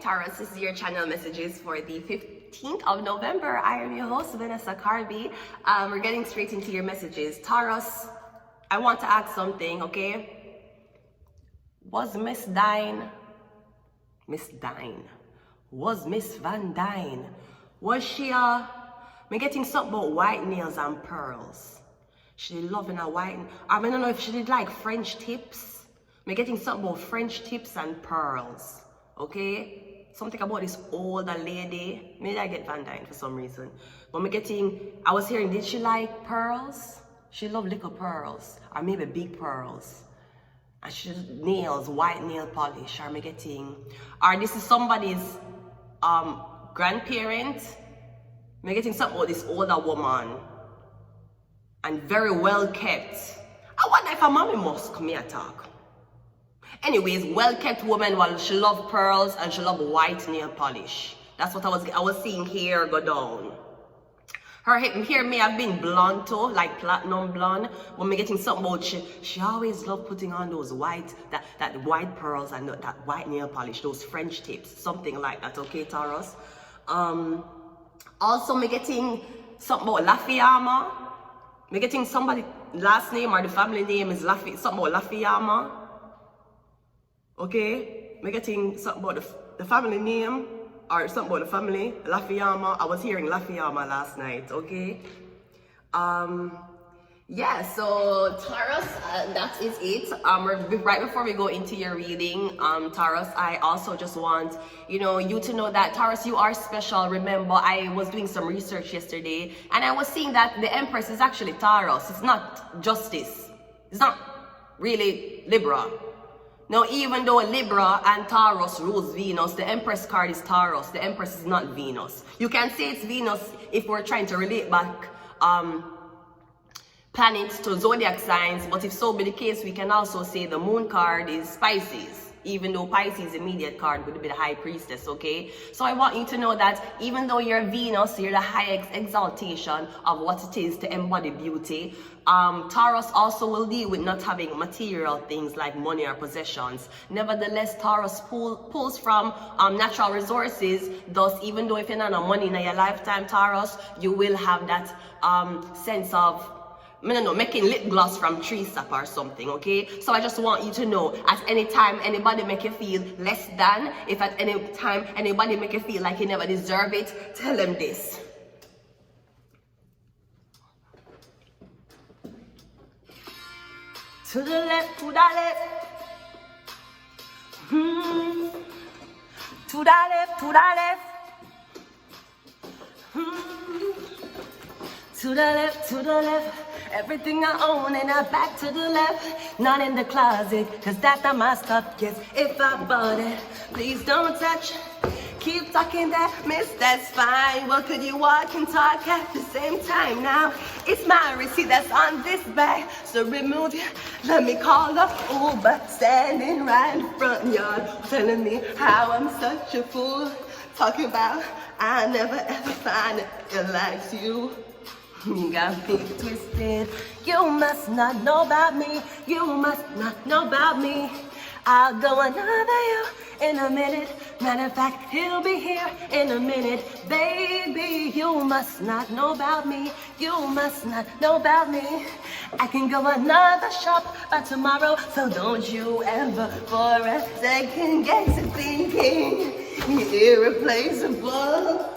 Taurus, this is your channel messages for the 15th of November. I am your host, Vanessa Carby. We're getting straight into your messages. Taurus, I want to ask something, okay? Was Miss Van Dyne, was she, me getting something about white nails and pearls? She did loving a white, I don't know if she did like French tips. Me getting something about French tips and pearls. Okay, something about this older lady. Maybe I get Van Dyne for some reason. But I was hearing, did she like pearls? She loved little pearls, or maybe big pearls. And she nails, white nail polish, or this is somebody's grandparent. Me getting something about this older woman, and very well kept. I wonder if her mommy must come here talk. Anyways, well-kept woman, while she loved pearls and she loved white nail polish. That's what I was seeing here go down. Her hair may have been blonde too, like platinum blonde. When me getting something about she always loved putting on those that white pearls and that white nail polish, those French tips, something like that. Okay, Taurus. Also, me getting something about Lafayama. Me getting somebody last name or the family name is something about Lafayama. Okay, we're getting something about the family name or something about the family, Lafayama. I was hearing Lafayama last night, okay? Yeah, so Taurus, that is it. Right before we go into your reading, Taurus, I also just want, you to know that, Taurus, you are special. Remember, I was doing some research yesterday, and I was seeing that the Empress is actually Taurus. It's not Justice. It's not really Libra. Now, even though Libra and Taurus rules Venus, the Empress card is Taurus. The Empress is not Venus. You can say it's Venus if we're trying to relate back planets to zodiac signs, but if so be the case, we can also say the Moon card is Pisces, even though Pisces' immediate card would be the High Priestess, okay? So I want you to know that even though you're Venus, you're the high exaltation of what it is to embody beauty. Taurus also will deal with not having material things like money or possessions. Nevertheless, Taurus pulls from natural resources. Thus, even though if you're not no money in your lifetime, Taurus, you will have that sense of making lip gloss from tree sap or something, okay? So I just want you to know, at any time anybody make you feel less than, if at any time anybody make you feel like you never deserve it, tell them this. To the left, to the left. To the left, to the left. To the left, to the left. Everything I own and I back to the left. Not in the closet, cause that's not my stuff. Yes, if I bought it, please don't touch. Keep talking that, miss, that's fine. Well, could you walk and talk at the same time now? It's my receipt that's on this bag. So remove it, let me call up Uber. Standing right in front yard, telling me how I'm such a fool. Talking about I never ever find it like you. You got me twisted. You must not know about me. You must not know about me. I'll go another you in a minute. Matter of fact, he'll be here in a minute. Baby, you must not know about me. You must not know about me. I can go another shop by tomorrow. So don't you ever for a second get to thinking you're irreplaceable.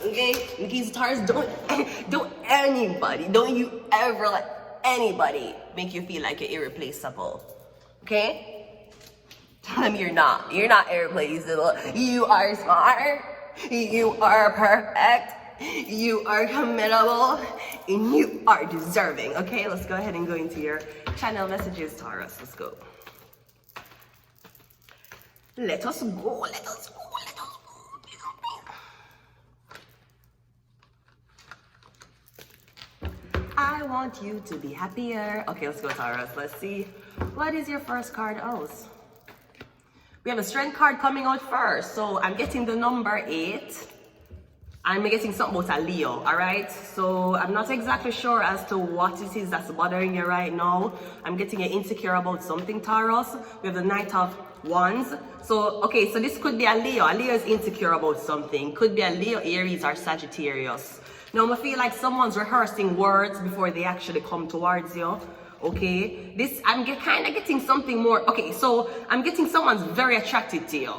Okay, these stars don't you ever let anybody make you feel like you're irreplaceable. Okay? Tell them you're not irreplaceable. You are smart, you are perfect, you are commendable, and you are deserving. Okay, let's go ahead and go into your channel messages, Taurus. Let's go. Let us go. I want you to be happier. Okay, let's go, Taurus. Let's see. What is your first card? Oh, we have a strength card coming out first. So I'm getting the number 8. I'm getting something about a Leo, all right? So I'm not exactly sure as to what it is that's bothering you right now. I'm getting insecure about something, Taurus. We have the Knight of Wands. So, okay, so this could be a Leo. A Leo is insecure about something. Could be a Leo, Aries, or Sagittarius. Now, I feel like someone's rehearsing words before they actually come towards you. Okay, this, I'm kind of getting something more. Okay, so I'm getting someone's very attracted to you.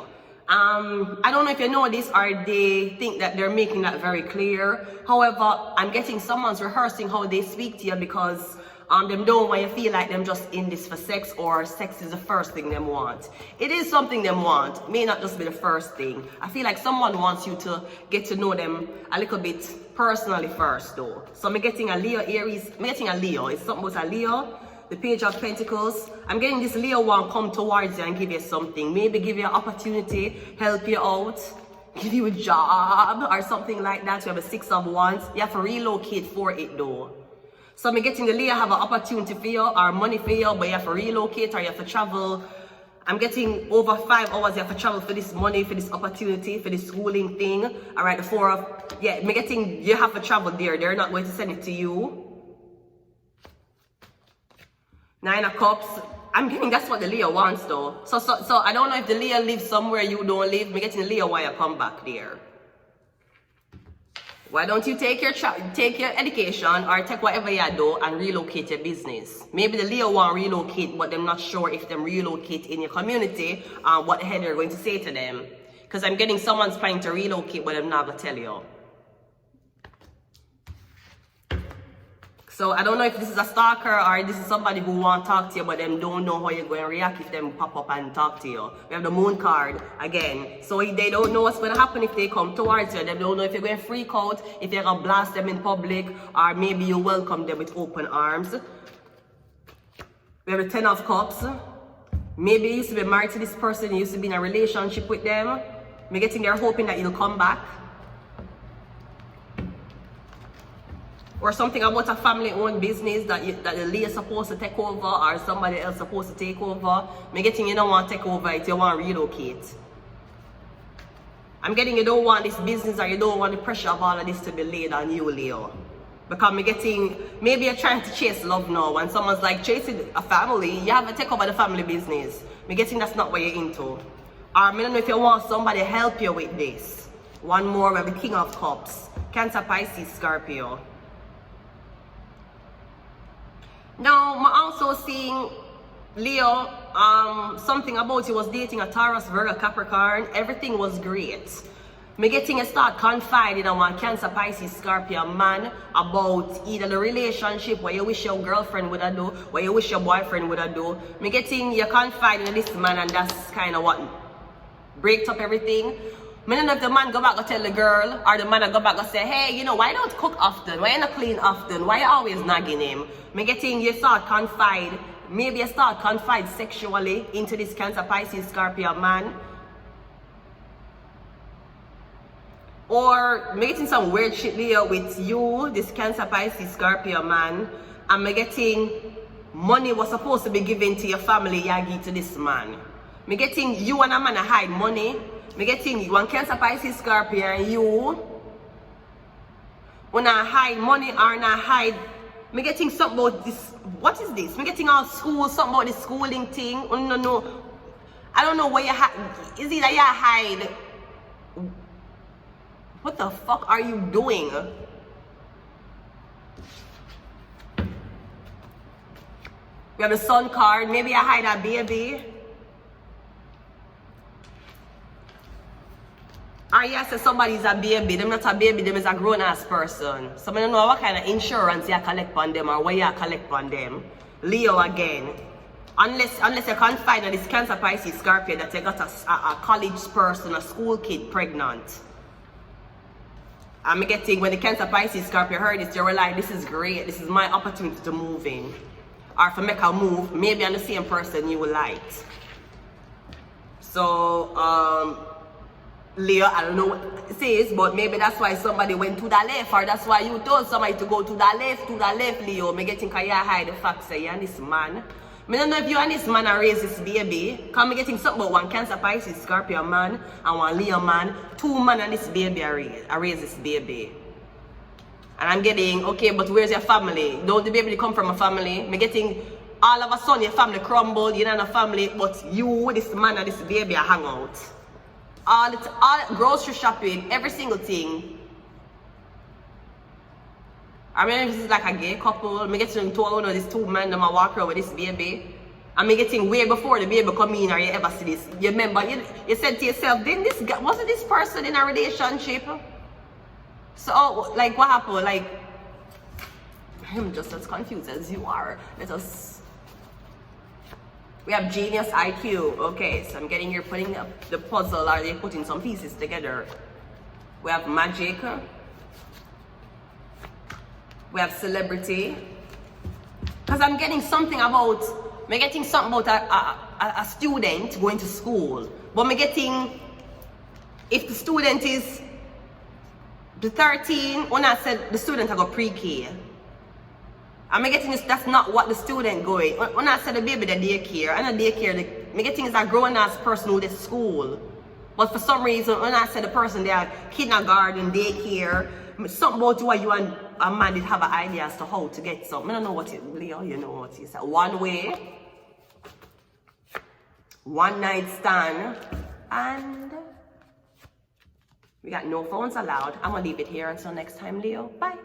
I don't know if you know this or they think that they're making that very clear. However, I'm getting someone's rehearsing how they speak to you because them don't want you feel like them just in this for sex, or sex is the first thing them want. It is something them want, may not just be the first thing. I feel like someone wants you to get to know them a little bit personally first though. So I'm getting a Leo, Aries, I'm getting a Leo. It's something about a Leo, the Page of Pentacles. I'm getting this Leo one come towards you and give you something. Maybe give you an opportunity, help you out, give you a job or something like that. You have a Six of Wands. You have to relocate for it though. So I'm getting the Leo have an opportunity for you or money for you, but you have to relocate or you have to travel. I'm getting over 5 hours you have to travel for this money, for this opportunity, for this schooling thing. All right, the 4 of, yeah, I'm getting you have to travel there. They're not going to send it to you. 9 of Cups. I'm getting that's what the Leo wants though. So I don't know if the Leo lives somewhere you don't live. I'm getting the Leo why you come back there. Why don't you take your education or take whatever you do and relocate your business? Maybe the Leo want relocate, but they're not sure if them relocate in your community, what the hell they're going to say to them. Because I'm getting someone's planning to relocate, but I'm not going to tell you. So I don't know if this is a stalker or this is somebody who want to talk to you, but them don't know how you're going to react if them pop up and talk to you. We have the Moon card again. So they don't know what's going to happen if they come towards you. They don't know if you're going to freak out, if you're going to blast them in public, or maybe you welcome them with open arms. We have the 10 of Cups. Maybe you used to be married to this person, you used to be in a relationship with them. I'm getting they're hoping that you'll come back. Or something about a family-owned business that the Leo is supposed to take over or somebody else supposed to take over. I'm getting you don't want to take over it, you want to relocate. I'm getting you don't want this business or you don't want the pressure of all of this to be laid on you, Leo. Because I'm getting, maybe you're trying to chase love now and someone's like chasing a family, you have to take over the family business. I'm getting that's not what you're into. Or I don't know if you want somebody to help you with this. One more, we have the King of Cups. Cancer, Pisces, Scorpio. Now, I'm also seeing Leo, something about you was dating a Taurus, Virgo, Capricorn. Everything was great. Me getting you start confiding in one Cancer, Pisces, Scorpio man about either the relationship, what you wish your girlfriend would have do, what you wish your boyfriend would have do. Me getting you confiding in this man and that's kind of what breaks up everything. I don't know if the man go back and tell the girl, or the man go back and say, hey, you know, why don't cook often? Why you not clean often? Why you always nagging him? Me getting you start confide, maybe you start confide sexually into this Cancer, Pisces, Scorpio man. Or me getting some weird shit here with you, this Cancer, Pisces, Scorpio man, and me getting money was supposed to be given to your family, you give to this man. Me getting you and a man hide money. Me getting one Cancer, Pisces, Scorpio and you when I hide money or not hide. Me getting something about this. What is this? Me getting all school, something about this schooling thing. No. I don't know where you hide. Is it that you hide? What the fuck are you doing? We have the Sun card. Maybe I hide a baby. Or yes, so somebody's a baby, them not a baby, them is a grown-ass person. So I don't know what kind of insurance you collect on them or where you collect on them. Leo again. Unless you confide in this Cancer, Pisces, Scorpio that you got a college person, a school kid pregnant. I'm getting, when the Cancer, Pisces, Scorpio heard this, they were like, this is great, this is my opportunity to move in. Or if I make a move, maybe I'm the same person you liked. So, Leo, I don't know what it says, but maybe that's why somebody went to the left, or that's why you told somebody to go to the left, Leo. Me getting because you hide the fact say you and this man. I don't know if you and this man are raise this baby. Because I'm getting something about one Cancer, Pisces, Scorpio man and one Leo man. 2 men and this baby are raise this baby. And I'm getting, okay, but where's your family? Don't the baby come from a family? I'm getting all of a sudden your family crumbled, you know, no family, but you, this man and this baby, are hang out. All grocery shopping, every single thing. I mean, if this is like a gay couple, I'm getting to these two men that walk around with this baby. I'm getting way before the baby come in or you ever see this. You remember, you said to yourself, didn't this guy, wasn't this person in a relationship? So, like, what happened? Like, I'm just as confused as you are. We have genius IQ. Okay, so I'm getting here putting up the puzzle, or they're putting some pieces together. We have magic. We have celebrity. Because I'm getting something about a student going to school. But I'm getting, if the student is the 13, when I said the student I got pre-K. I'm getting this, that's not what the student going. When I said the baby, the daycare, and the daycare, I'm getting is a grown-ass person who is school. But for some reason, when I said the person, they are kindergarten, daycare, something about why you and a man did have an idea as to how to get something. I don't know what it, Leo, you know what it is. One way, one night stand, and we got no phones allowed. I'm gonna leave it here until next time, Leo. Bye.